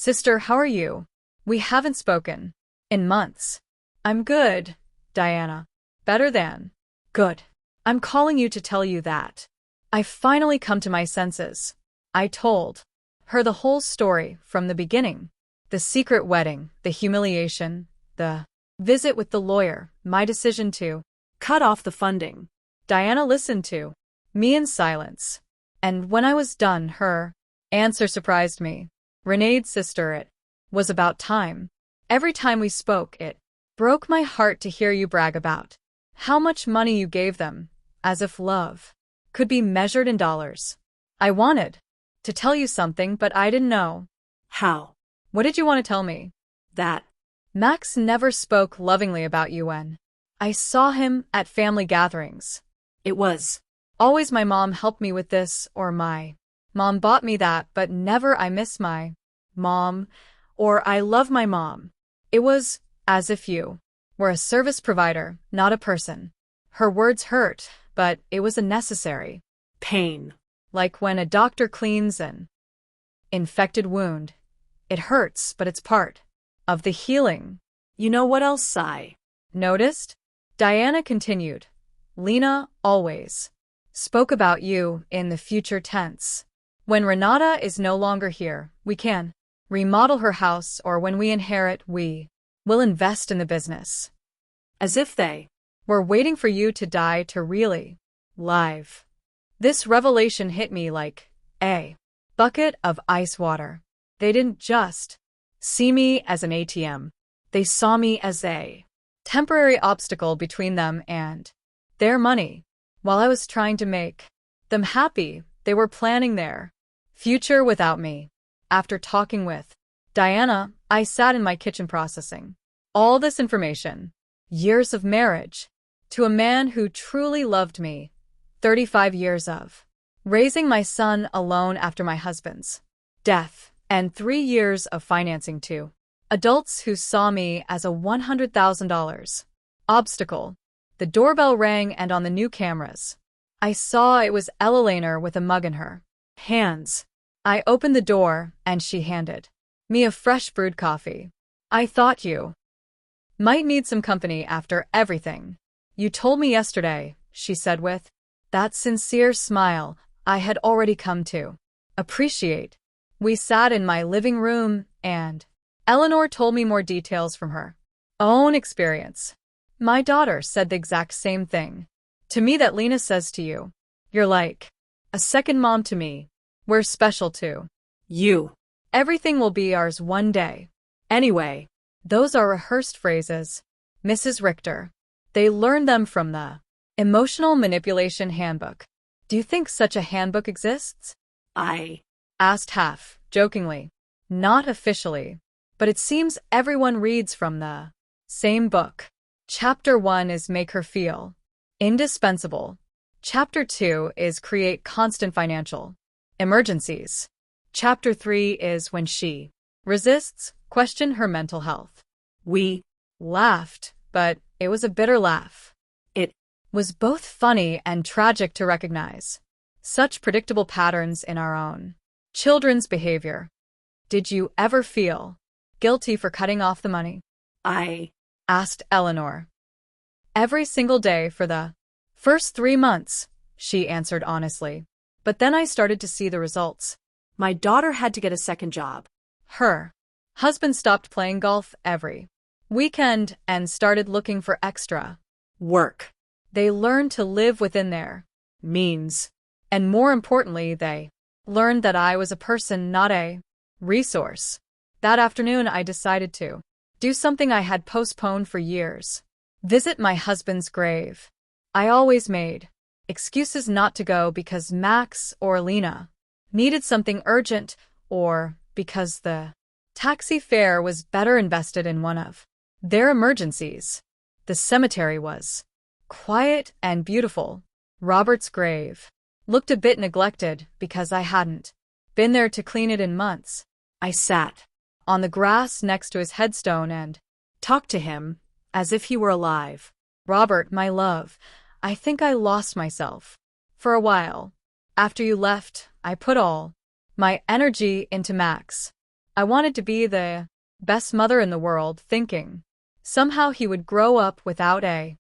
Sister, how are you? We haven't spoken in months. I'm good, Diana. Better than good. I'm calling you to tell you that I've finally come to my senses. I told her the whole story from the beginning. The secret wedding, the humiliation, the visit with the lawyer, my decision to cut off the funding. Diana listened to me in silence. And when I was done, her answer surprised me. Renee's sister, it was about time. Every time we spoke, it broke my heart to hear you brag about how much money you gave them, as if love could be measured in dollars. I wanted to tell you something, but I didn't know How? what did you want to tell me? That. Max never spoke lovingly about you when I saw him at family gatherings. It was. Always my mom helped me with this, or my mom bought me that, but never I miss my mom, or I love my mom. It was as if you were a service provider, not a person. Her words hurt, but it was a necessary Pain. like when a doctor cleans an infected wound. It hurts, but it's part of the healing. You know what else, Sai? Noticed? Diana continued. Lena always spoke about you in the future tense. When Renata is no longer here, we can remodel her house, or when we inherit, we will invest in the business. As if they We're waiting for you to die to really live. This revelation hit me like a bucket of ice water. They didn't just see me as an ATM. They saw me as a temporary obstacle between them and their money. While I was trying to make them happy, they were planning their future without me. After talking with Diana, I sat in my kitchen processing all this information. Years of marriage to a man who truly loved me. 35 years of raising my son alone after my husband's death, and 3 years of financing two adults who saw me as a $100,000 obstacle. The doorbell rang, and on the new cameras, I saw it was Ella Laner with a mug in her hands. I opened the door, and she handed me a fresh brewed coffee. I thought you might need some company after everything you told me yesterday, she said with that sincere smile I had already come to appreciate. We sat in my living room, and Eleanor told me more details from her own experience. My daughter said the exact same thing to me that Lena says to you. You're like a second mom to me. We're special too. you. Everything will be ours one day. Anyway, Those are rehearsed phrases, Mrs. Richter. They learned them from the Emotional Manipulation Handbook. Do you think such a handbook exists? I Asked half jokingly. Not officially, but it seems everyone reads from the same book. Chapter 1 is Make Her Feel Indispensable. Chapter 2 is Create Constant Financial Emergencies. Chapter 3 is When She Resists, Question Her Mental Health. we Laughed, but it was a bitter laugh. It Was both funny and tragic to recognize such predictable patterns in our own children's behavior. Did you ever feel guilty for cutting off the money? I Asked Eleanor. Every single day for the first 3 months, she answered honestly. But then I started to see the results. my daughter had to get a second job. Her husband stopped playing golf every weekend and started looking for extra Work. They learned to live within their means. And more importantly, they learned that I was a person, not a resource. That afternoon, I decided to do something I had postponed for years. Visit my husband's grave. I always made excuses not to go because Max or Lena needed something urgent, or because the taxi fare was better invested in one of their emergencies. The cemetery was quiet and beautiful. Robert's grave looked a bit neglected because I hadn't been there to clean it in months. I sat on the grass next to his headstone and Talk to him as if he were alive. Robert, my love, I think I lost myself for a while. After you left, I put all my energy into Max. I wanted to be the best mother in the world, thinking somehow he would grow up without a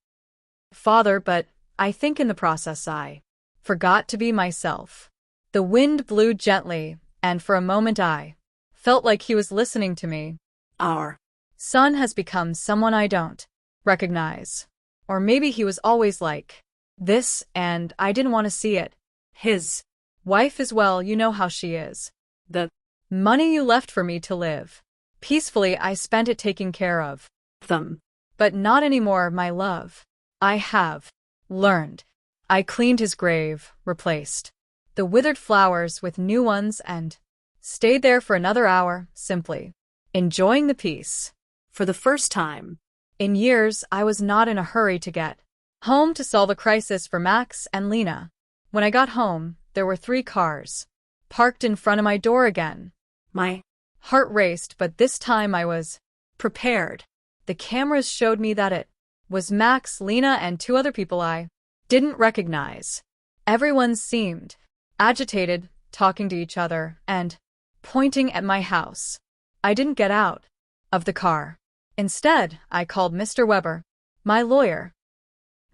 father, but I think in the process I forgot to be myself. The wind blew gently, and for a moment I felt like he was listening to me. Our Son has become someone I don't recognize. Or maybe he was always like this, and I didn't want to see it. his Wife as well, you know how she is. the Money you left for me to live peacefully, I spent it taking care of. them. But not anymore, my love. I have learned. I cleaned his grave, replaced the withered flowers with new ones, and stayed there for another hour, simply enjoying the peace. For the first time In years, I was not in a hurry to get home to solve a crisis for Max and Lena. When I got home, there were 3 cars parked in front of my door again. my Heart raced, but this time I was prepared. The cameras showed me that it was Max, Lena, and 2 other people I didn't recognize. Everyone seemed agitated, talking to each other, and pointing at my house. I didn't get out of the car. Instead, I called Mr. Weber, my lawyer.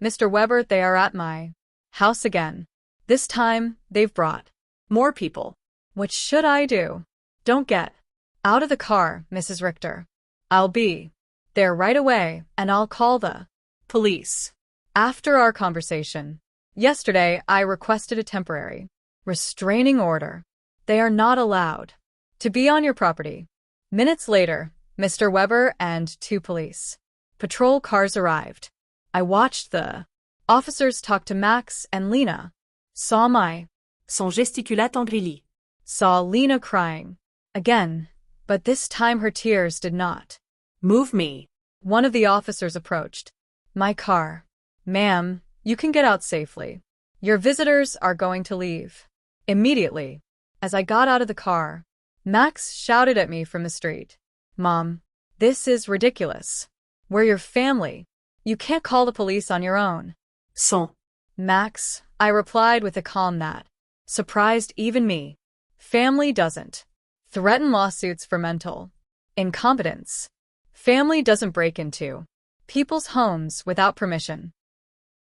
Mr. Weber, they are at my house again. This time, they've brought more people. What should I do? Don't get out of the car, Mrs. Richter. I'll be there right away, and I'll call the Police. After our conversation yesterday, I requested a temporary restraining order. They are not allowed to be on your property. Minutes later, Mr. Weber and 2 police patrol cars arrived. I watched the officers talk to Max and Lena, Son gesticulat en grillis. saw Lena crying again, but this time her tears did not Move me. One of the officers approached my car. Ma'am, you can get out safely. Your visitors are going to leave immediately. As I got out of the car, Max shouted at me from the street. Mom, this is ridiculous. We're your family. You can't call the police on your own. Son. Max, I replied with a calm that surprised even me. Family doesn't threaten lawsuits for mental incompetence. Family doesn't break into people's homes without permission.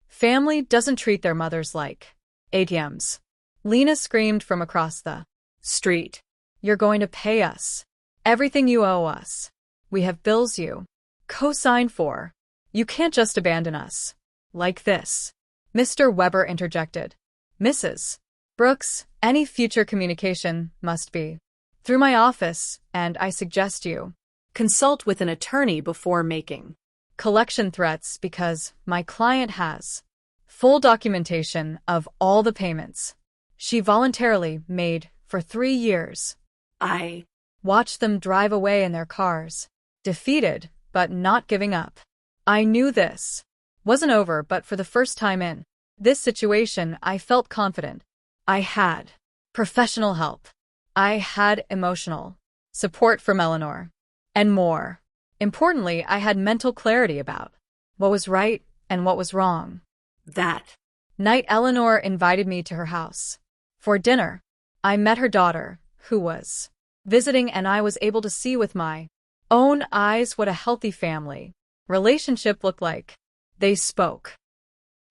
Family doesn't treat their mothers like ATMs. Lena screamed from across the Street. You're going to pay us everything you owe us. We have bills you co-sign for. You can't just abandon us like this. Mr. Weber interjected. Mrs. Brooks, any future communication must be through my office, and I suggest you Consult with an attorney before making collection threats because my client has full documentation of all the payments she voluntarily made for 3 years. I Watched them drive away in their cars, defeated but not giving up. I knew this wasn't over, but for the first time in this situation, I felt confident. I had professional help. I had emotional support from Eleanor. And more importantly, I had mental clarity about what was right and what was wrong. That Night, Eleanor invited me to her house for dinner. I met her daughter, who was visiting, and I was able to see with my own eyes what a healthy family relationship looked like. They spoke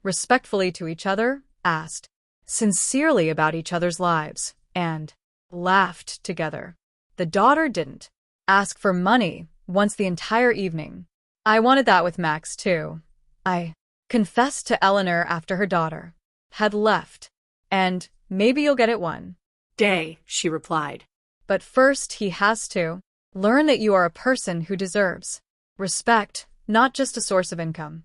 respectfully to each other, asked sincerely about each other's lives, and laughed together. The daughter didn't ask for money once the entire evening. I wanted that with Max too. I confessed to Eleanor after her daughter had left. And maybe you'll get it one day, she replied. But first he has to learn that you are a person who deserves respect, not just a source of income.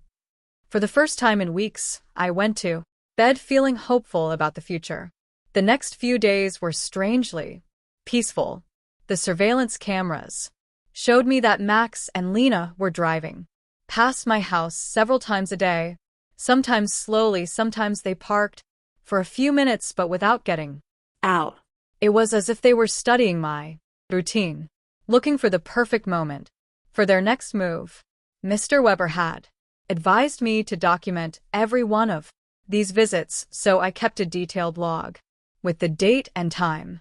For the first time in weeks, I went to bed feeling hopeful about the future. The next few days were strangely peaceful. The surveillance cameras showed me that Max and Lena were driving past my house several times a day, sometimes slowly, sometimes they parked for a few minutes but without getting out. It was as if they were studying my routine, looking for the perfect moment for their next move. Mr. Weber had advised me to document every one of these visits, so I kept a detailed log with the date and time.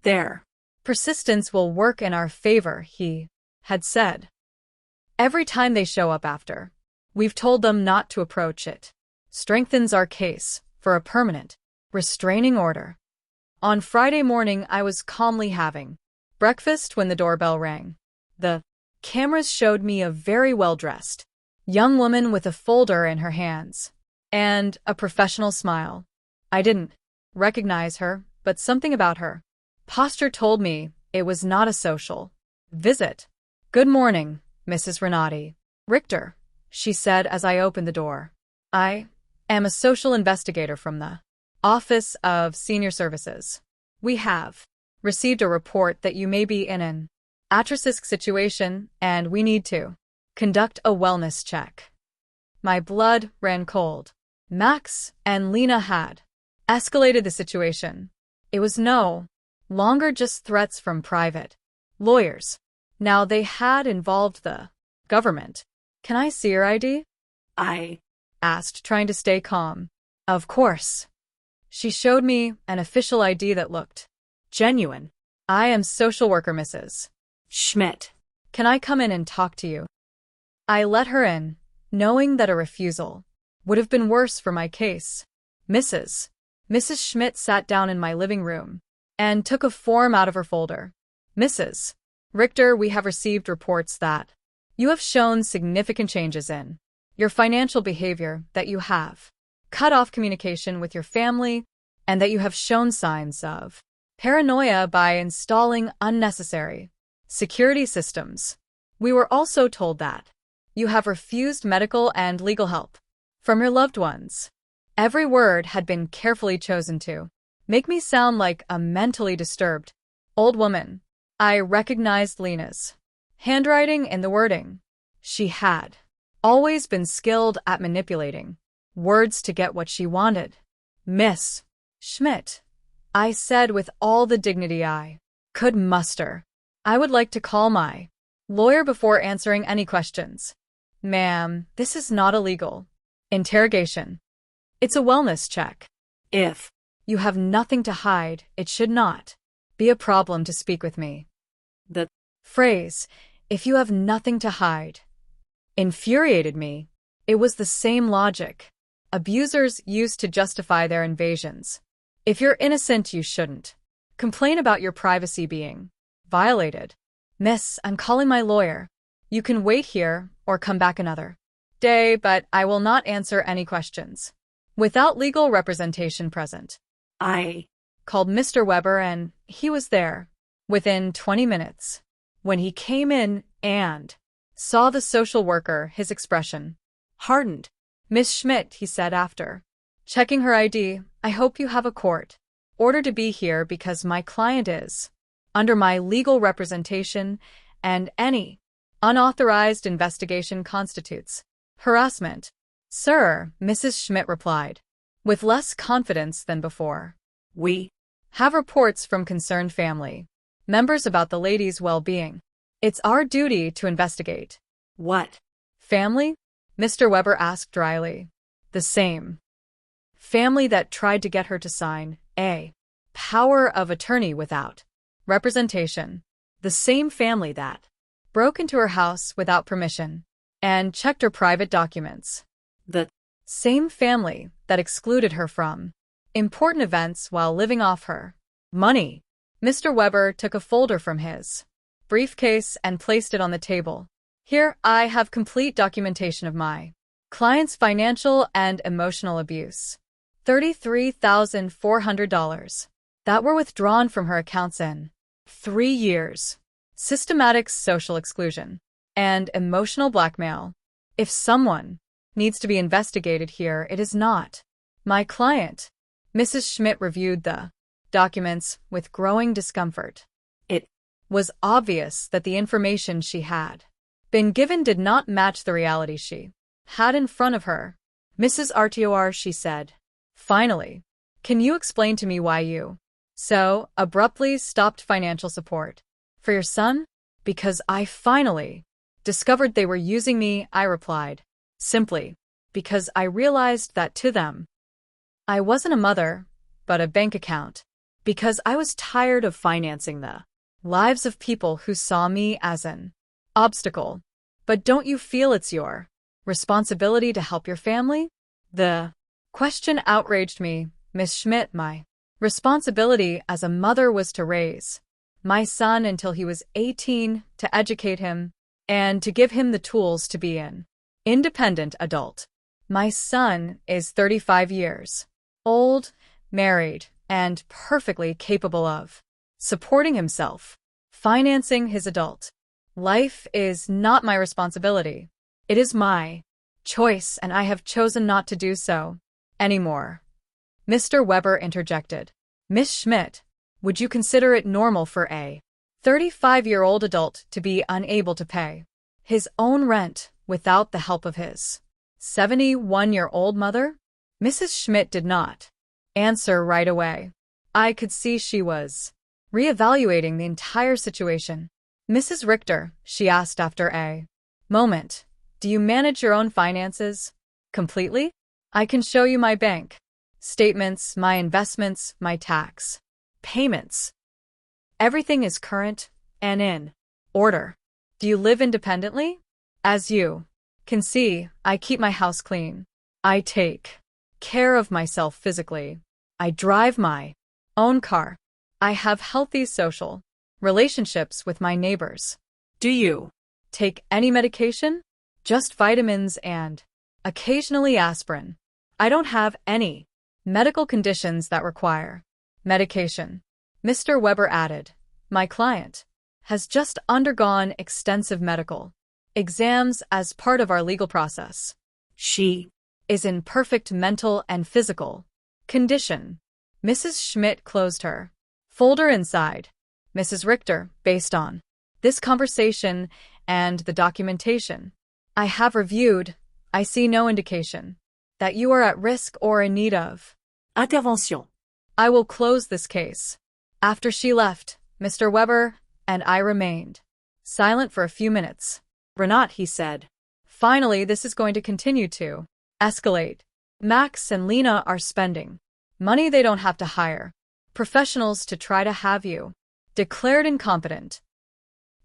There Persistence will work in our favor, he had said. Every time they show up after we've told them not to approach it, strengthens our case for a permanent restraining order. On Friday morning, I was calmly having breakfast when the doorbell rang. The cameras showed me a very well-dressed young woman with a folder in her hands and a professional smile. I didn't recognize her, but something about her posture told me it was not a social visit. "Good morning, Mrs. Renati. Richter," she said as I opened the door. "I am a social investigator from the Office of Senior Services. We have received a report that you may be in an at-risk situation, and we need to conduct a wellness check." My blood ran cold. Max and Lena had escalated the situation. It was no longer just threats from private lawyers. Now they had involved the government. "Can I see your ID?" I asked, trying to stay calm. "Of course." She showed me an official ID that looked genuine. "I am social worker Mrs. Schmidt. Can I come in and talk to you?" I let her in, knowing that a refusal would have been worse for my case. Mrs. Schmidt sat down in my living room and took a form out of her folder. "Mrs. Richter, we have received reports that you have shown significant changes in your financial behavior, that you have cut off communication with your family, and that you have shown signs of paranoia by installing unnecessary security systems. We were also told that you have refused medical and legal help from your loved ones." Every word had been carefully chosen to make me sound like a mentally disturbed old woman. I recognized Lena's handwriting in the wording. She had always been skilled at manipulating words to get what she wanted. "Miss Schmidt," I said with all the dignity I could muster, "I would like to call my lawyer before answering any questions." "Ma'am, this is not a legal interrogation. It's a wellness check. If You have nothing to hide, it should not be a problem to speak with me." the Phrase, "if you have nothing to hide," infuriated me. It was the same logic abusers used to justify their invasions. If you're innocent, you shouldn't complain about your privacy being violated. "Miss, I'm calling my lawyer. You can wait here or come back another day, but I will not answer any questions without legal representation present." I Called Mr. Weber, and he was there within 20 minutes. When he came in and saw the social worker, his expression hardened. "Miss Schmidt," he said after checking her ID, "I hope you have a court order to be here because my client is under my legal representation, and any unauthorized investigation constitutes harassment." "Sir," Mrs. Schmidt replied, with less confidence than before, we "have reports from concerned family members about the lady's well-being. It's our duty to investigate." what "Family?" Mr. Weber asked dryly. "The same family that tried to get her to sign a power of attorney without representation. The same family that broke into her house without permission and checked her private documents. the Same family that excluded her from important events while living off her money." Mr. Weber took a folder from his briefcase and placed it on the table. "Here, I have complete documentation of my client's financial and emotional abuse. $33,400 that were withdrawn from her accounts in 3 years. Systematic social exclusion and emotional blackmail. If someone needs to be investigated here, it is not my client." Mrs. Schmidt reviewed the documents with growing discomfort. It was obvious that the information she had been given did not match the reality she had in front of her. "Mrs. Artior," she said, finally, "can you explain to me why you so abruptly stopped financial support for your son?" "Because I finally discovered they were using me," I replied. "Simply because I realized that to them I wasn't a mother, but a bank account. Because I was tired of financing the lives of people who saw me as an obstacle. But don't you feel it's your responsibility to help your family? The question outraged me, Miss Schmidt. My responsibility as a mother was to raise my son until he was 18, to educate him, and to give him the tools to be an independent adult. My son is 35 years old, married, and perfectly capable of supporting himself. Financing his adult life is not my responsibility. It is my choice, and I have chosen not to do so anymore. Mr. Weber interjected. Miss Schmidt, would you consider it normal for a 35-year-old adult to be unable to pay his own rent without the help of his 71-year-old mother? Mrs. Schmidt did not answer right away. I could see she was reevaluating the entire situation. Mrs. Richter, she asked after a moment, do you manage your own finances completely? I can show you my bank statements, my investments, my tax payments. Everything is current and in order. Do you live independently? As you can see, I keep my house clean. I take care of myself physically. I drive my own car. I have healthy social relationships with my neighbors. Do you take any medication? Just vitamins and occasionally aspirin. I don't have any medical conditions that require medication. Mr. Weber added, my client has just undergone extensive medical exams as part of our legal process. She is in perfect mental and physical condition. Mrs. Schmidt closed her folder inside. Mrs. Richter, based on this conversation and the documentation I have reviewed, I see no indication that you are at risk or in need of Intervention. I will close this case. After she left, Mr. Weber and I remained silent for a few minutes. Renat, he said, finally, this is going to continue to escalate. Max and Lena are spending money they don't have to hire professionals to try to have you declared incompetent.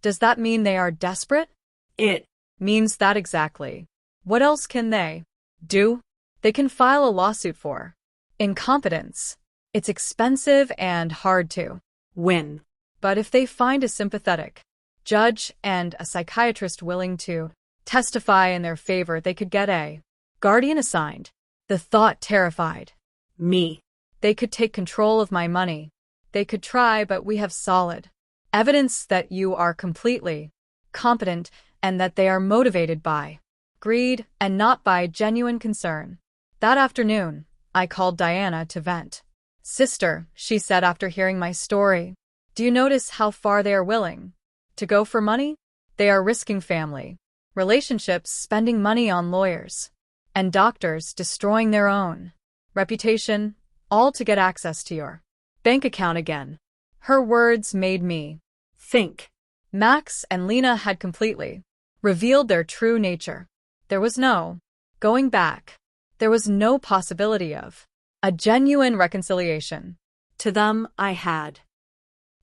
Does that mean they are desperate? It means that exactly. What else can they do? They can file a lawsuit for incompetence. It's expensive and hard to win. But if they find a sympathetic judge and a psychiatrist willing to testify in their favor, they could get a guardian assigned. The thought terrified me. They could take control of my money. They could try, but we have solid evidence that you are completely competent and that they are motivated by greed and not by genuine concern. That afternoon, I called Diana to vent. Sister, she said after hearing my story, do you notice how far they are willing to go for money? They are risking family relationships, spending money on lawyers and doctors, destroying their own reputation, all to get access to your bank account again. Her words made me think. Max and Lena had completely revealed their true nature. There was no going back. There was no possibility of a genuine reconciliation. To them, I had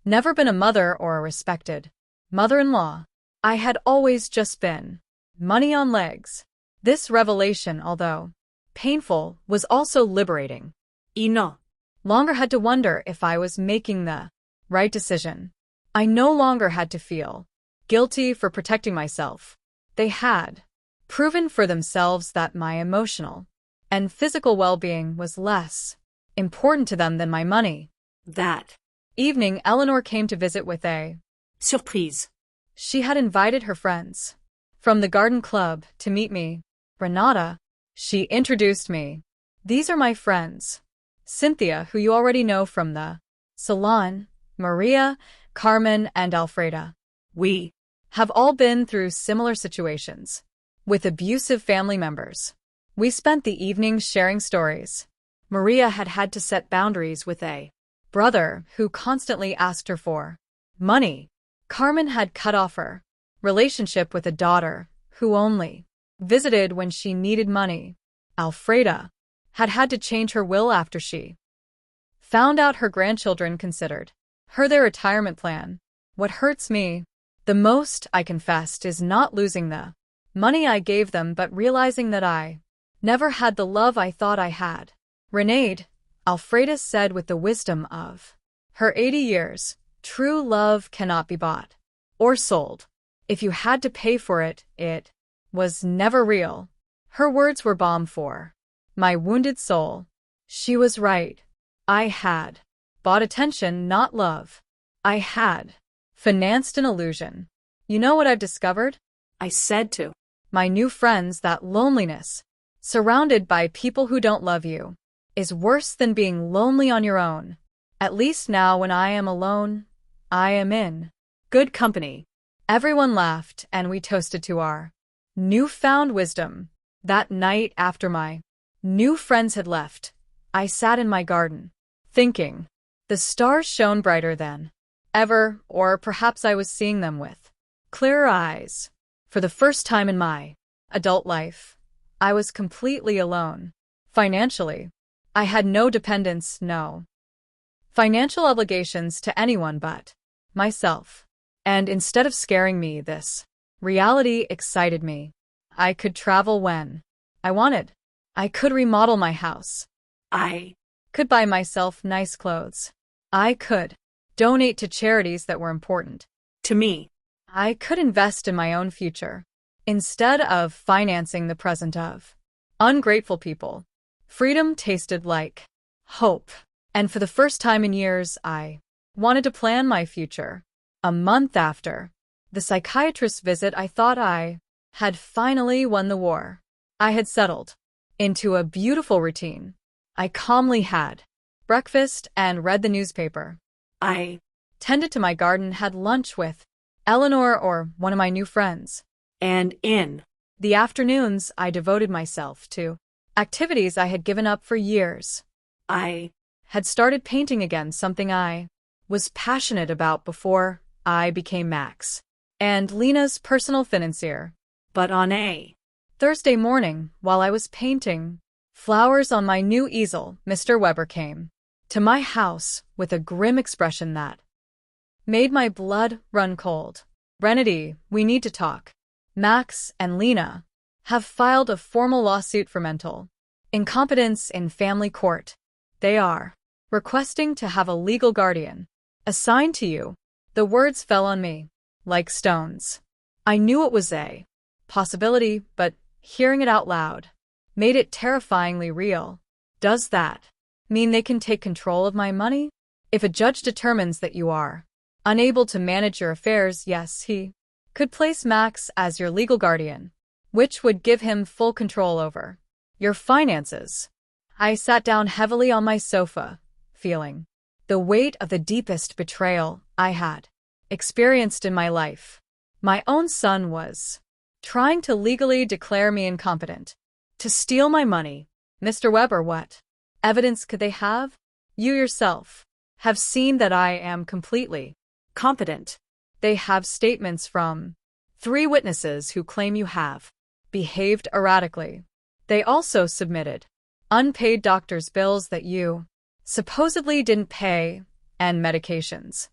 never been a mother or a respected mother-in-law. I had always just been money on legs. This revelation, although painful, was also liberating. No longer had to wonder if I was making the right decision. I no longer had to feel guilty for protecting myself. They had proven for themselves that my emotional and physical well-being was less important to them than my money. That evening, Eleanor came to visit with a surprise. She had invited her friends from the garden club to meet me. Renata, she introduced me. These are my friends. Cynthia, who you already know from the salon, Maria, Carmen, and Alfreda. We have all been through similar situations with abusive family members. We spent the evening sharing stories. Maria had had to set boundaries with a brother who constantly asked her for money. Carmen had cut off her relationship with a daughter who only visited when she needed money. Alfreda had had to change her will after she found out her grandchildren considered her their retirement plan. What hurts me the most, I confessed, is not losing the money I gave them, but realizing that I never had the love I thought I had. Renee, Alfredus said with the wisdom of her 80 years, true love cannot be bought or sold. If you had to pay for it, it was never real. Her words were balm for my wounded soul. She was right. I had bought attention, not love. I had financed an illusion. You know what I've discovered? I said to My new friends, that loneliness, surrounded by people who don't love you, is worse than being lonely on your own. At least now when I am alone, I am in good company. Everyone laughed and we toasted to our newfound wisdom. That night after my new friends had left, I sat in my garden, thinking. The stars shone brighter than ever, or perhaps I was seeing them with clearer eyes. For the first time in my adult life, I was completely alone. Financially, I had no dependence, no financial obligations to anyone but myself. And instead of scaring me, this reality excited me. I could travel when I wanted. I could remodel my house. I Could buy myself nice clothes. I could donate to charities that were important to me. I could invest in my own future instead of financing the present of ungrateful people. Freedom tasted like hope, and for the first time in years, I wanted to plan my future. A month after the psychiatrist's visit, I thought I had finally won the war. I had settled into a beautiful routine. I calmly had breakfast and read the newspaper. I Tended to my garden, had lunch with Eleanor or one of my new friends. and in The afternoons, I devoted myself to activities I had given up for years. I Had started painting again, something I was passionate about before I became Max and Lena's personal financier. but on a Thursday morning, while I was painting flowers on my new easel, Mr. Weber came to my house with a grim expression that made my blood run cold. Renedy, we need to talk. Max and Lena have filed a formal lawsuit for mental incompetence in family court. They are requesting to have a legal guardian assigned to you. The words fell on me like stones. I knew it was a possibility, but hearing it out loud made it terrifyingly real. Does that mean they can take control of my money? If a judge determines that you are unable to manage your affairs, yes, he could place Max as your legal guardian, which would give him full control over your finances. I sat down heavily on my sofa, feeling the weight of the deepest betrayal I had experienced in my life. My own son was trying to legally declare me incompetent, to steal my money. Mr. Weber, what evidence could they have? You yourself have seen that I am completely competent. They have statements from 3 witnesses who claim you have behaved erratically. They also submitted unpaid doctor's bills that you supposedly didn't pay and medications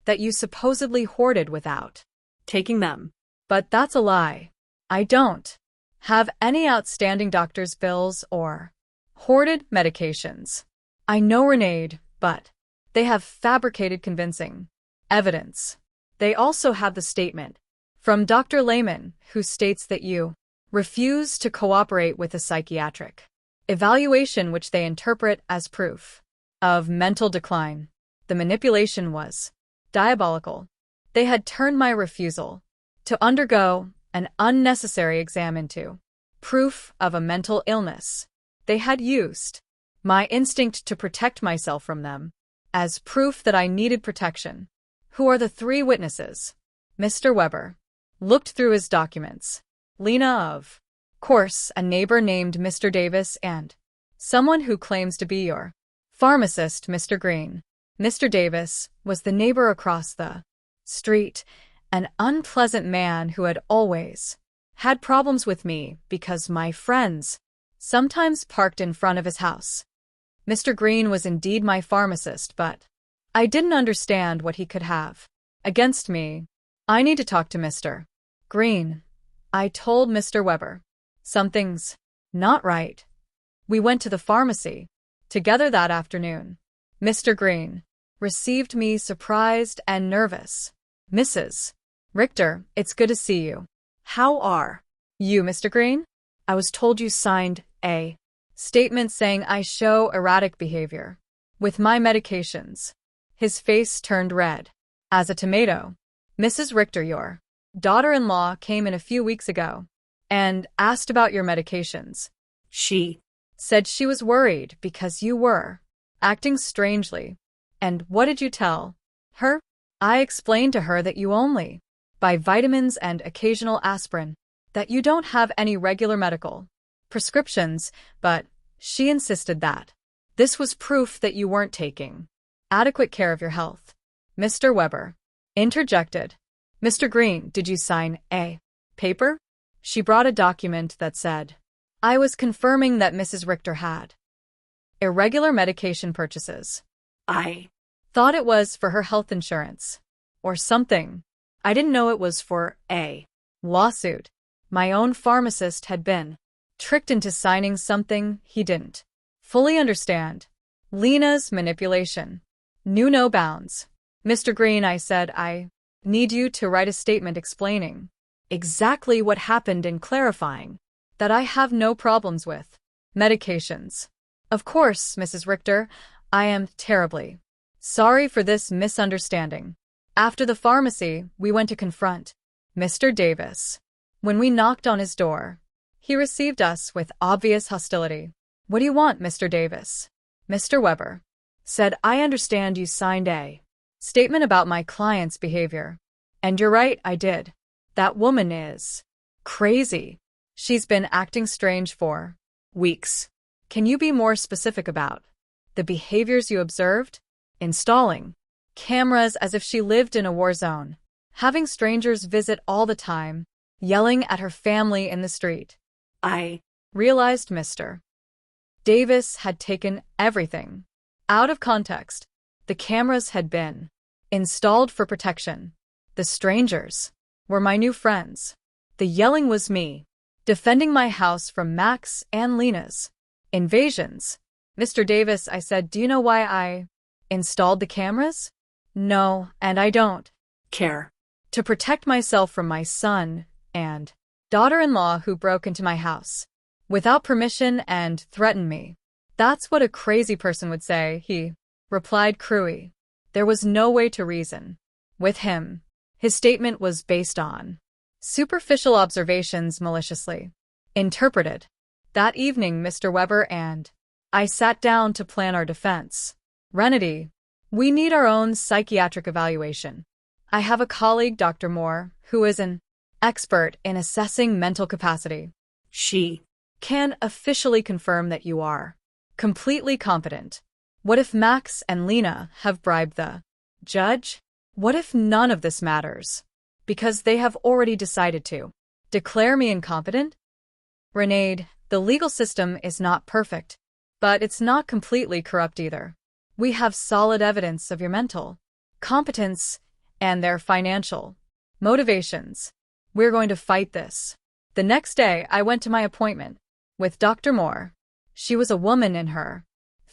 that you supposedly hoarded without taking them. But that's a lie. I don't have any outstanding doctor's bills or hoarded medications. I know, Renee, but they have fabricated convincing evidence. They also have the statement from Dr. Lehman, who states that you refuse to cooperate with a psychiatric evaluation, which they interpret as proof of mental decline. The manipulation was diabolical. They had turned my refusal to undergo an unnecessary exam into proof of a mental illness. They had used my instinct to protect myself from them as proof that I needed protection. Who are the 3 witnesses? Mr. Weber looked through his documents. Lena, of course, a neighbor named Mr. Davis, and someone who claims to be your pharmacist, Mr. Green. Mr. Davis was the neighbor across the street, an unpleasant man who had always had problems with me because my friends sometimes parked in front of his house. Mr. Green was indeed my pharmacist, but I didn't understand what he could have against me. I need to talk to Mr. Green. I told Mr. Weber. Something's not right. We went to the pharmacy together that afternoon. Mr. Green received me surprised and nervous. Mrs. Richter, it's good to see you. How are You, Mr. Green? I was told you signed a statement saying I show erratic behavior with my medications. His face turned red as a tomato. Mrs. Richter, your daughter-in-law came in a few weeks ago and asked about your medications. she? Said she was worried because you were acting strangely. And what did you tell her? I explained to her that you only buy vitamins and occasional aspirin, that you don't have any regular medical prescriptions, but she insisted that this was proof that you weren't taking adequate care of your health. Mr. Weber interjected. Mr. Green, did you sign a paper? She brought a document that said, I was confirming that Mrs. Richter had irregular medication purchases. I Thought it was for her health insurance or something. I didn't know it was for a lawsuit. My own pharmacist had been tricked into signing something he didn't fully understand. Lena's manipulation knew no bounds. Mr. Green, I said, I need you to write a statement explaining exactly what happened and clarifying that I have no problems with medications. Of course, Mrs. Richter, I am terribly sorry for this misunderstanding. After the pharmacy, we went to confront Mr. Davis. When we knocked on his door, he received us with obvious hostility. What do you want, Mr. Davis? Mr. Weber said, I understand you signed a statement about my client's behavior. And you're right, I did. That woman is crazy. She's been acting strange for weeks. Can you be more specific about the behaviors you observed? Installing cameras as if she lived in a war zone, having strangers visit all the time, yelling at her family in the street. I Realized Mr. Davis had taken everything out of context. The cameras had been installed for protection. The strangers were my new friends. The yelling was me, defending my house from Max and Lena's invasions. Mr. Davis, I said, do you know why I installed the cameras? No, and I don't care. To protect myself from my son and daughter-in-law who broke into my house without permission and threatened me. That's what a crazy person would say, he replied cruelly. There was no way to reason with him. His statement was based on superficial observations maliciously interpreted. That evening, Mr. Weber and I sat down to plan our defense. Renedy, we need our own psychiatric evaluation. I have a colleague, Dr. Moore, who is an expert in assessing mental capacity. She Can officially confirm that you are completely competent. What if Max and Lena have bribed the judge? What if none of this matters? Because they have already decided to declare me incompetent? Renade, the legal system is not perfect, but it's not completely corrupt either. We have solid evidence of your mental competence and their financial motivations. We're going to fight this. The next day, I went to my appointment with Dr. Moore. She was a woman in her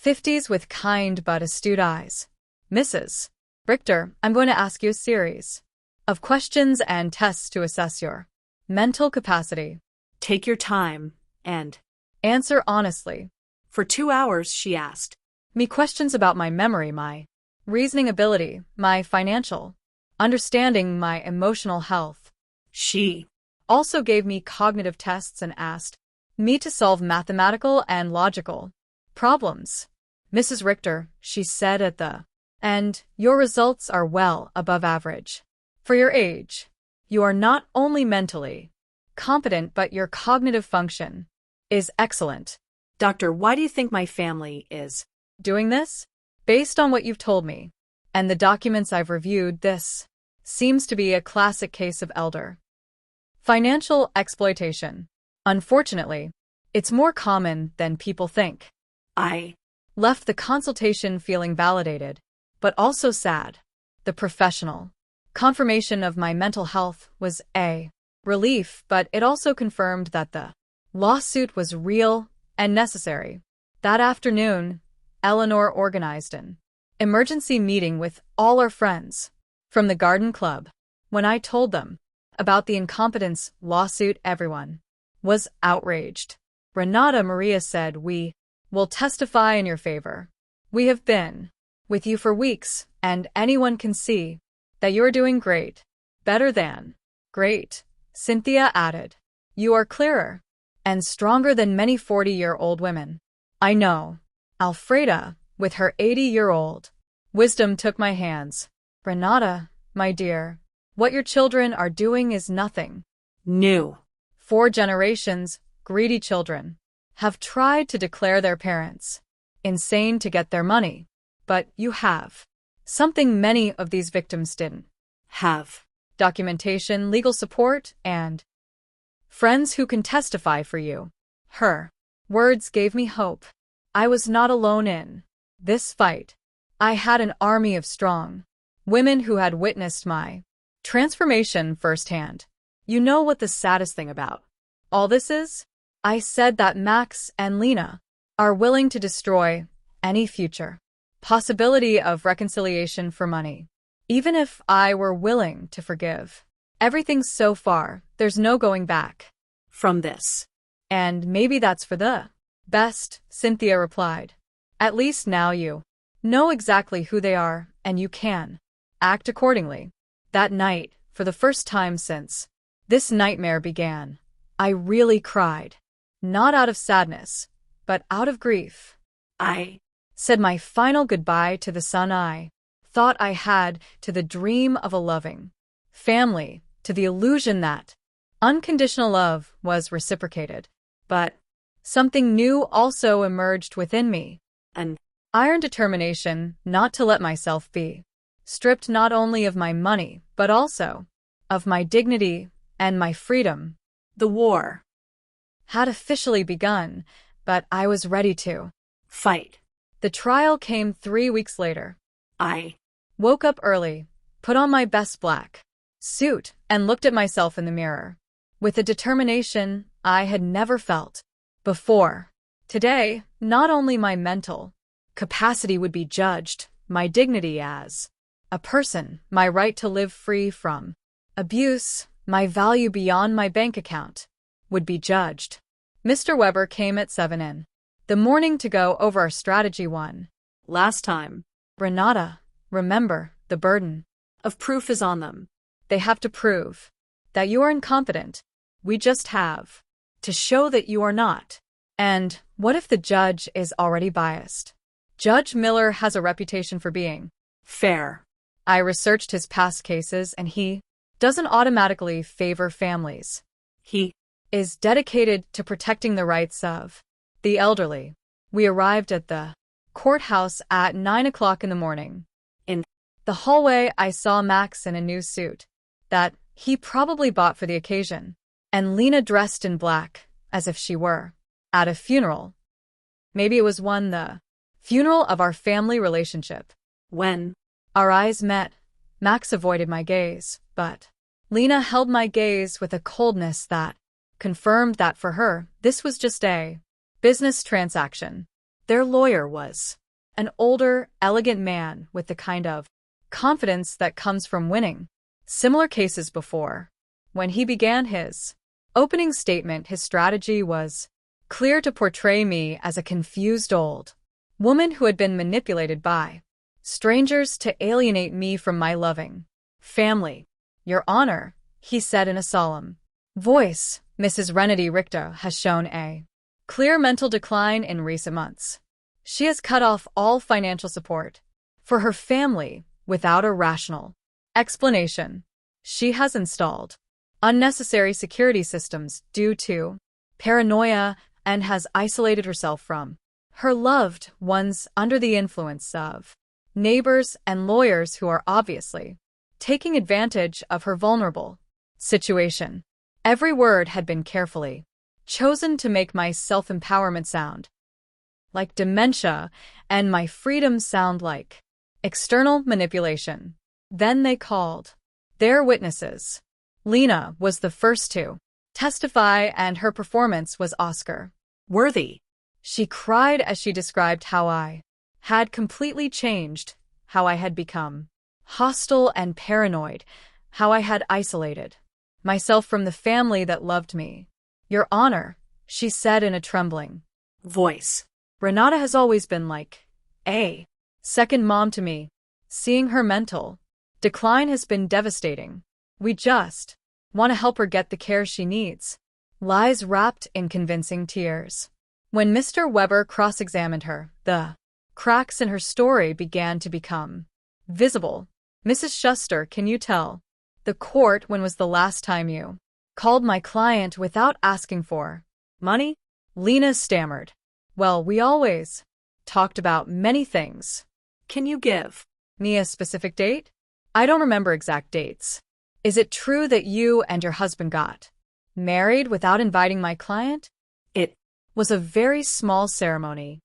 50s with kind but astute eyes. Mrs. Richter, I'm going to ask you a series of questions and tests to assess your mental capacity. take your time and Answer honestly. for 2 hours, she asked. Me questions about my memory, my reasoning ability, my financial understanding, my emotional health. She Also gave me cognitive tests and asked me to solve mathematical and logical problems. Mrs. Richter, she said at the end, your results are well above average. For your age, you are not only mentally competent, but your cognitive function is excellent. Doctor, why do you think my family is Doing this? Based on what you've told me and the documents I've reviewed, this seems to be a classic case of elder financial exploitation. Unfortunately, it's more common than people think. I Left the consultation feeling validated, but also sad. The professional Confirmation of my mental health was a relief, but it also confirmed that the lawsuit was real and necessary. That afternoon, Eleanor organized an emergency meeting with all our friends from the garden club. When I told them about the incompetence lawsuit, everyone was outraged. Renata Maria said, "We will testify in your favor. We have been with you for weeks, and anyone can see that you are doing great. Better than great." Cynthia added, "You are clearer and stronger than many 40-year-old women I know." Alfreda, with her 80-year-old wisdom, took my hands. "Renata, my dear, what your children are doing is nothing new. 4 generations, greedy children, have tried to declare their parents insane to get their money. But you have something many of these victims didn't Have documentation, legal support, and friends who can testify for you." Her words gave me hope. I was not alone in this fight. I had an army of strong women who had witnessed my transformation firsthand. "You know what the saddest thing about all this is?" I said, "that Max and Lena are willing to destroy any future possibility of reconciliation for money. Even if I were willing to forgive everything so far, there's no going back from this. And maybe that's for the best," Cynthia replied. "At least now you know exactly who they are, and you can act accordingly." That night, for the first time since this nightmare began, I really cried. Not out of sadness, but out of grief. I said my final goodbye to the son I thought I had, to the dream of a loving family, to the illusion that unconditional love was reciprocated. But something new also emerged within me. An iron determination not to let myself be stripped not only of my money, but also of my dignity and my freedom. The war had officially begun, but I was ready to fight. The trial came 3 weeks later. I woke up early, put on my best black suit, and looked at myself in the mirror with a determination I had never felt before. Today, not only my mental capacity would be judged, my dignity as a person, my right to live free from abuse, my value beyond my bank account, would be judged. Mr. Weber came at 7 in the morning to go over our strategy. Last time. "Renata, remember, the burden of proof is on them. They have to prove that you are incompetent. We just have to show that you are not. And what if the judge is already biased? Judge Miller has a reputation for being fair. I researched his past cases, and he doesn't automatically favor families. He is dedicated to protecting the rights of the elderly." We arrived at the courthouse at 9 o'clock in the morning. In the hallway, I saw Max in a new suit that he probably bought for the occasion, and Lena dressed in black, as if she were at a funeral. Maybe it was the funeral of our family relationship. When our eyes met, Max avoided my gaze, but Lena held my gaze with a coldness that confirmed that for her, this was just a business transaction. Their lawyer was an older, elegant man with the kind of confidence that comes from winning similar cases before. When he began his opening statement, his strategy was clear: to portray me as a confused old woman who had been manipulated by strangers to alienate me from my loving family. "Your Honor," he said in a solemn voice, "Mrs. Renedy Richter has shown a clear mental decline in recent months. She has cut off all financial support for her family without a rational explanation. She has installed unnecessary security systems due to paranoia and has isolated herself from her loved ones under the influence of neighbors and lawyers who are obviously taking advantage of her vulnerable situation." Every word had been carefully chosen to make my self-empowerment sound like dementia and my freedom sound like external manipulation. Then they called Their witnesses. Lena was the first to testify, and her performance was Oscar Worthy. She cried as she described how I had completely changed, how I had become hostile and paranoid, how I had isolated myself from the family that loved me. Your Honor, she said in a trembling Voice. Renata has always been like a second mom to me. Seeing her mental decline has been devastating. We just want to help her get the care she needs. Lies wrapped in convincing tears. When Mr. Weber cross-examined her, the cracks in her story began to become visible. Mrs. Schuster, can you tell the court when was the last time you called my client without asking for money? Lena stammered. Well, we always talked about many things. Can you give me a specific date? I don't remember exact dates. Is it true that you and your husband got married without inviting my client? It was a very small ceremony.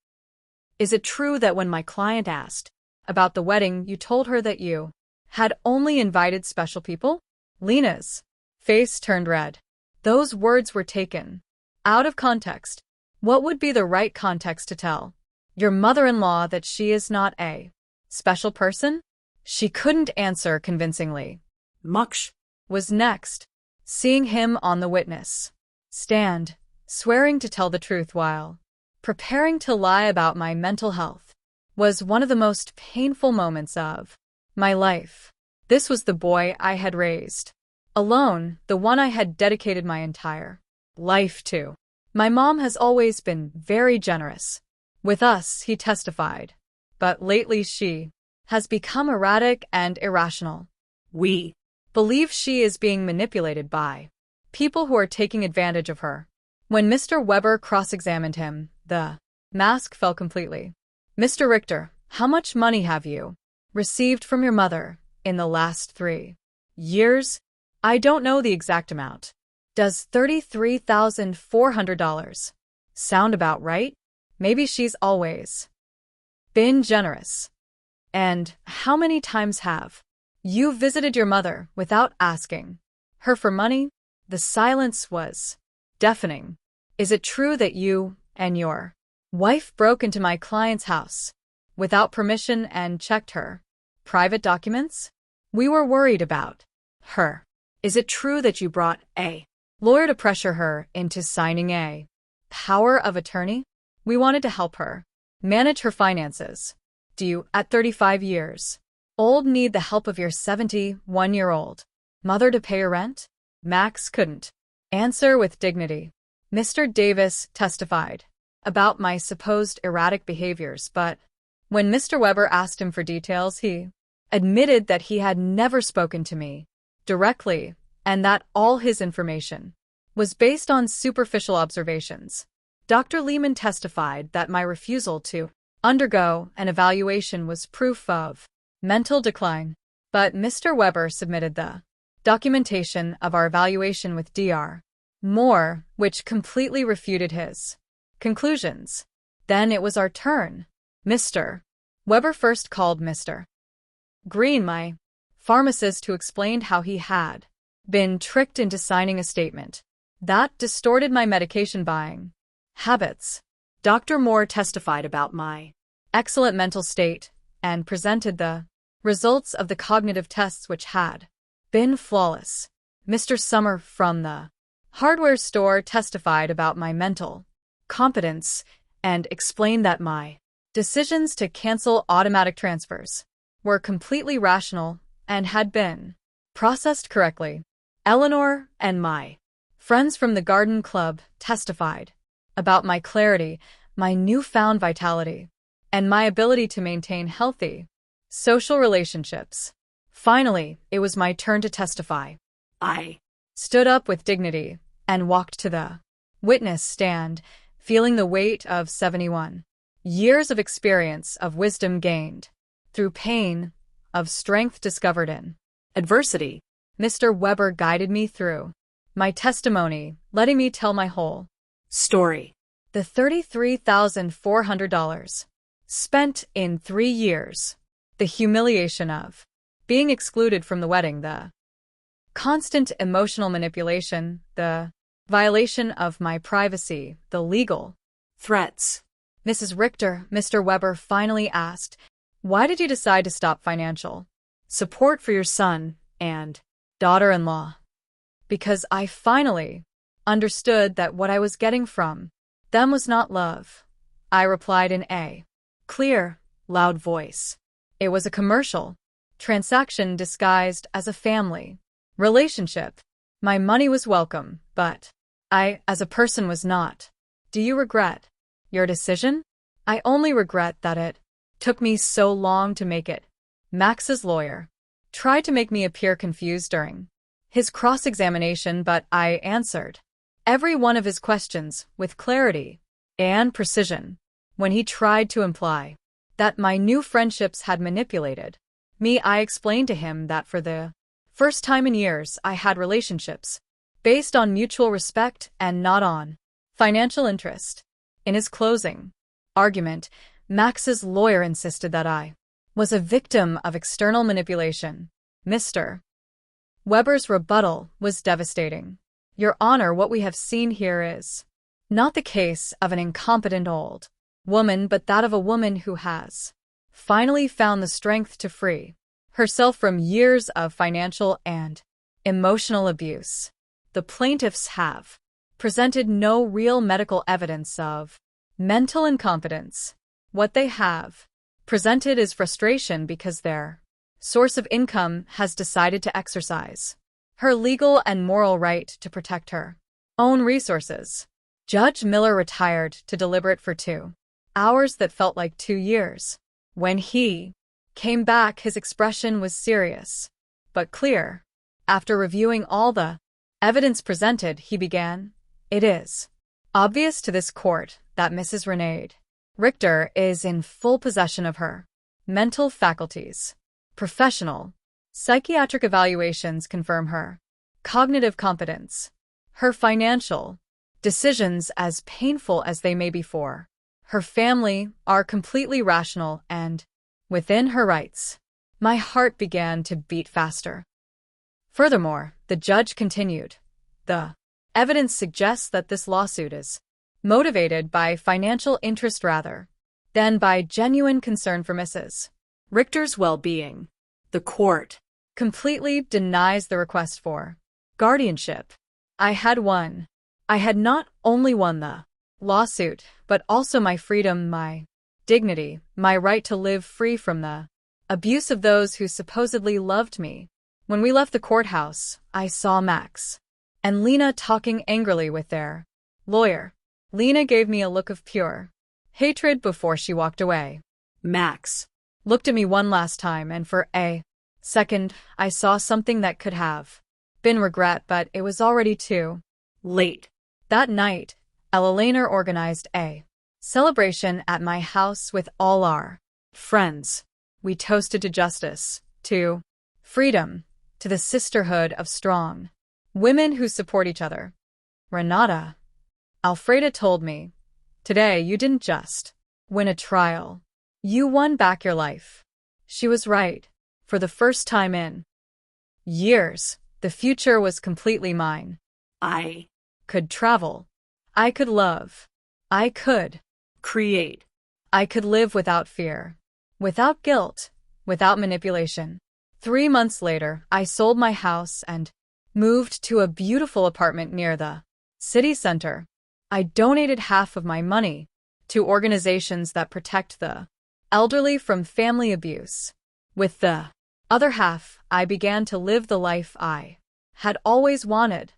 Is it true that when my client asked about the wedding, you told her that you had only invited special people? Lena's face turned red. Those words were taken out of context. What would be the right context to tell your mother-in-law that she is not a special person? She couldn't answer convincingly. Muksh was next, seeing him on the witness stand, swearing to tell the truth while preparing to lie about my mental health, was one of the most painful moments of my life. This was the boy I had raised alone, the one I had dedicated my entire life to. My mom has always been very generous with us, he testified, but lately she has become erratic and irrational. We believe she is being manipulated by people who are taking advantage of her. When Mr. Weber cross-examined him, the mask fell completely. Mr. Richter, how much money have you received from your mother in the last 3 years? I don't know the exact amount. Does $33,400 sound about right? Maybe she's always been generous. And how many times have you visited your mother without asking her for money? The silence was deafening. Is it true that you and your wife broke into my client's house without permission and checked her private documents? We were worried about her. Is it true that you brought a lawyer to pressure her into signing a power of attorney? We wanted to help her manage her finances. Do you, at 35 years old, need the help of your 71-year-old mother to pay her rent? Max couldn't answer with dignity. Mr. Davis testified about my supposed erratic behaviors, but when Mr. Weber asked him for details, he admitted that he had never spoken to me directly and that all his information was based on superficial observations. Dr. Lehman testified that my refusal to undergo an evaluation was proof of mental decline, but Mr. Weber submitted the documentation of our evaluation with Dr. Moore, which completely refuted his conclusions. Then it was our turn. Mr. Weber first called Mr. Green, my pharmacist, who explained how he had been tricked into signing a statement that distorted my medication buying habits. Dr. Moore testified about my excellent mental state and presented the results of the cognitive tests, which had been flawless. Mr. Summer from the hardware store testified about my mental competence and explained that my decisions to cancel automatic transfers were completely rational and had been processed correctly. Eleanor and my friends from the Garden Club testified about my clarity, my newfound vitality, and my ability to maintain healthy social relationships. Finally, it was my turn to testify. I stood up with dignity and walked to the witness stand, feeling the weight of 71 years of experience, of wisdom gained through pain, of strength discovered in adversity. Mr. Weber guided me through my testimony, letting me tell my whole story. The $33,400 spent in 3 years, the humiliation of being excluded from the wedding, the constant emotional manipulation, the violation of my privacy, the legal threats. Mrs. Richter, Mr. Weber finally asked, "Why did you decide to stop financial support for your son and daughter-in-law?" "Because I finally understood that what I was getting from them was not love," I replied in a clear, loud voice. "It was a commercial transaction disguised as a family relationship. My money was welcome, but I, as a person, was not." "Do you regret your decision?" "I only regret that it took me so long to make it." Max's lawyer tried to make me appear confused during his cross-examination, but I answered every one of his questions with clarity and precision. When he tried to imply that my new friendships had manipulated me, I explained to him that for the first time in years I had relationships based on mutual respect and not on financial interest. In his closing argument, Max's lawyer insisted that I was a victim of external manipulation. Mr. Weber's rebuttal was devastating. "Your Honor, what we have seen here is not the case of an incompetent old woman, but that of a woman who has finally found the strength to free herself from years of financial and emotional abuse." The plaintiffs have presented no real medical evidence of mental incompetence. What they have presented is frustration because their source of income has decided to exercise her legal and moral right to protect her own resources. Judge Miller retired to deliberate for 2 hours that felt like 2 years. When he came back, his expression was serious but clear. After reviewing all the evidence presented, he began, "It is obvious to this court that Mrs. Renee Richter is in full possession of her mental faculties. Professional psychiatric evaluations confirm her cognitive competence. Her financial decisions, as painful as they may be for her family, are completely rational and within her rights." My heart began to beat faster. Furthermore, the judge continued, "The evidence suggests that this lawsuit is motivated by financial interest rather than by genuine concern for Mrs. Richter's well-being. The court completely denies the request for guardianship. I had won. I had not only won the lawsuit, but also my freedom, my dignity, my right to live free from the abuse of those who supposedly loved me." When we left the courthouse, I saw Max and Lena talking angrily with their lawyer. Lena gave me a look of pure hatred before she walked away. Max Looked at me one last time, and for a second, I saw something that could have been regret, but it was already too late. That night, Ella Lehner organized a celebration at my house with all our friends. We toasted to justice, to freedom, to the sisterhood of strong women who support each other. "Renata," Alfreda told me, "today you didn't just win a trial. You won back your life." She was right. For the first time in years, the future was completely mine. I could travel. I could love. I could create. I could live without fear, without guilt, without manipulation. 3 months later, I sold my house and moved to a beautiful apartment near the city center. I donated half of my money to organizations that protect the elderly from family abuse. With the other half, I began to live the life I had always wanted.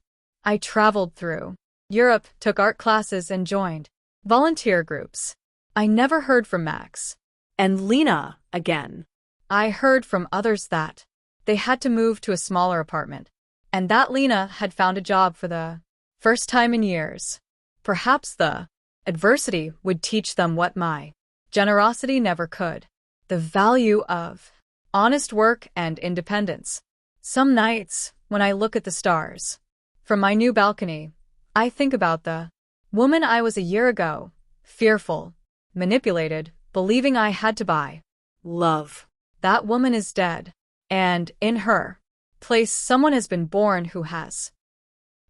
I traveled through Europe, took art classes, and joined volunteer groups. I never heard from Max And Lena again. I heard from others that they had to move to a smaller apartment, and that Lena had found a job for the first time in years. Perhaps the adversity would teach them what my generosity never could: the value of honest work and independence. Some nights, when I look at the stars from my new balcony, I think about the woman I was a year ago, fearful, manipulated, believing I had to buy love. That woman is dead, and in her place someone has been born who has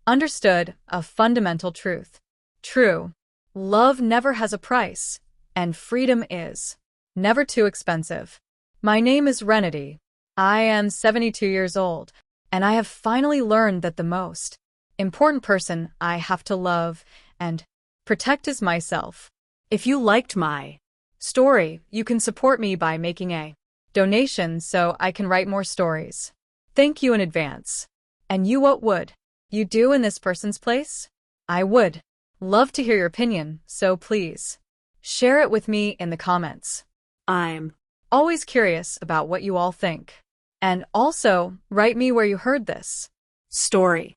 understood a fundamental truth. True, love never has a price, and freedom is never too expensive. My name is Renity. I am 72 years old, and I have finally learned that the most important person I have to love and protect is myself. If you liked my Story, you can support me by making a donation so I can write more stories. Thank you in advance. And you, what would you do in this person's place? I would love to hear your opinion, so please share it with me in the comments. I'm Always curious about what you all think. And also, write me where you heard this story.